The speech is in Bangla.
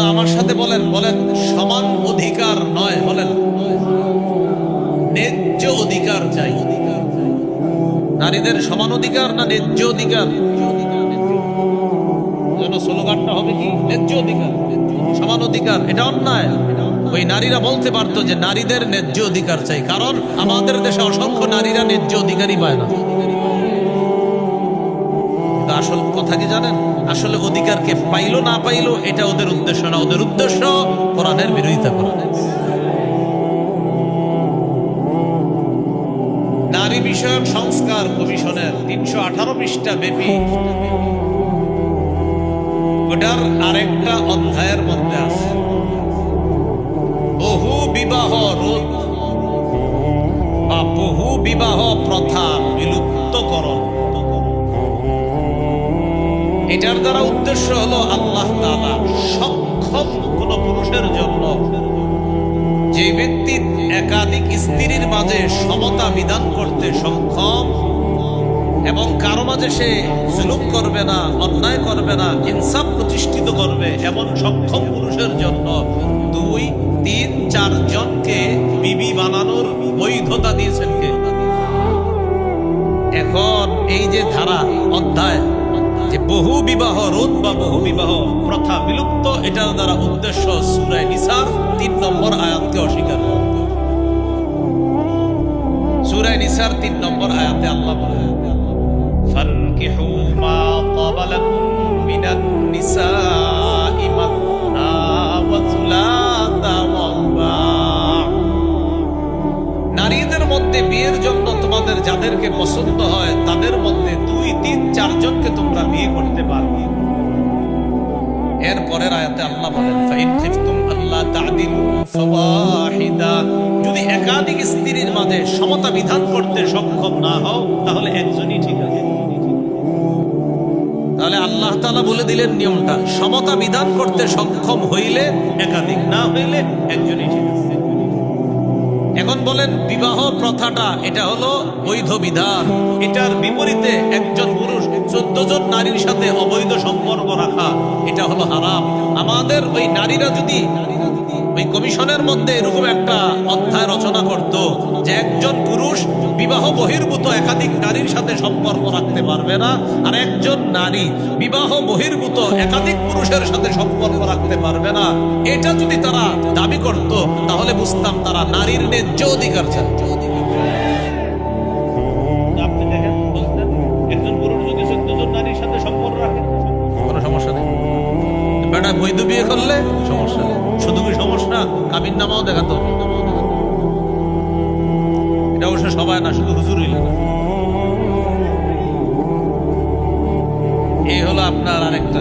আমার সাথে বলেন বলেন সমান অধিকার নয়, বলেন ন্যায্য অধিকার চাই। নারীদের সমান অধিকার না ন্যায্য অধিকার? যেন স্লোগানটা হবে কি, ন্যায্য অধিকার, সমান অধিকার। এটা অন্যায়। ওই নারীরা বলতে পারতো যে নারীদের ন্যায্য অধিকার চাই, কারণ আমাদের দেশে অসংখ্য নারীরা ন্যায্য অধিকারই পায় না। আসল কথা কি জানেন? আসলে অধিকারকে পাইলো না পাইলো এটা ওদের উদ্দেশ্য না, ওদের উদ্দেশ্য কোরআনের বিরোধিতা করা। নারী বিষয়ক সংস্কার কমিশনের 318 পৃষ্ঠা ব্যাপী ওটার আরেকটা অধ্যায়ের মধ্যে আছে বহু বিবাহ রোধ বা বহু বিবাহ প্রথা বিলুপ্তকরণ। এটার দ্বারা উদ্দেশ্য হলো আল্লাহ তাআলা সক্ষম কোন পুরুষের জন্য, যে ব্যক্তি একাধিক স্ত্রীর মাঝে সমতা বিধান করতে সক্ষম এবং কারো মাঝে সে জুলুম করবে না, অন্যায় করবে না, ইনসাফ প্রতিষ্ঠিত করবে, এমন সক্ষম পুরুষের জন্য 2, 3, 4 জনকে বিবি বানানোর বৈধতা দিয়েছেন কে? এখন এই যে ধারা অধ্যায় যে বহু বিবাহ রোধ বা বহু বিবাহ প্রথা বিলুপ্ত, এটার দ্বারা উদ্দেশ্য সূরা নিসার 3 নম্বর আয়াতকে অস্বীকার করা। সূরা নিসার 3 নম্বর আয়াতে আল্লাহ বলেন ফানকিহু মা তাবা লাকুম মিনান নিসাই মাসনা ওয়া সুলাসা ওয়া রুবা'। নারীদের মধ্যে বিয়ের জন্য তোমাদের যাদেরকে পছন্দ হয় তাদের মধ্যে 2, 3, 4 জনকে তোমরা বিয়ে করতে পারবে। এর পরের আয়াতে আল্লাহ বলেন ফাইন খিফতুম আল্লা তা'দিলু ফাওয়াহিদা, যদি একাধিক স্ত্রীর মাঝে সমতা বিধান করতে সক্ষম না হও তাহলে একজনই ঠিক আছে। তাহলে আল্লাহ তাআলা বলে দিলেন নিয়মটা, সমতা বিধান করতে সক্ষম হইলে একাধিক, না হইলে একজনই ঠিক আছে। এখন বলেন বিবাহ প্রথাটা এটা হলো বৈধ বিধান, এটার বিপরীতে একজন পুরুষ 14 জন নারীর সাথে অবৈধ সম্পর্ক রাখা এটা হলো হারাম। আমাদের ওই নারীরা যদি ওই কমিশনের মধ্যে এরকম একটা অধ্যায় রচনা করত যে একজন পুরুষ বিবাহ বহির্ভূত একাধিক নারীর সাথে সম্পর্ক রাখতে পারবে না, আর একজন নারী বিবাহ বহির্ভূত একাধিক পুরুষের সাথে সম্পর্ক রাখতে পারবে না, এটা যদি তারা দাবি করত তাহলে বুঝতাম তারা নারীর ন্যায্য অধিকার চায়। আপনি দেখেন বুঝতেন একজন পুরুষ যদি 14 জন নারীর সাথে সম্পর্ক রাখে কোনো সমস্যা নেই, বেটা বৈধ বিয়ে করলে সমস্যা নেই। শুধু কি সমস্যা, কাবিন নামাও দেখাতো। এটা অবশ্য সবাই না, শুধু হুজুরই না। এই হলো আপনার আরেকটা।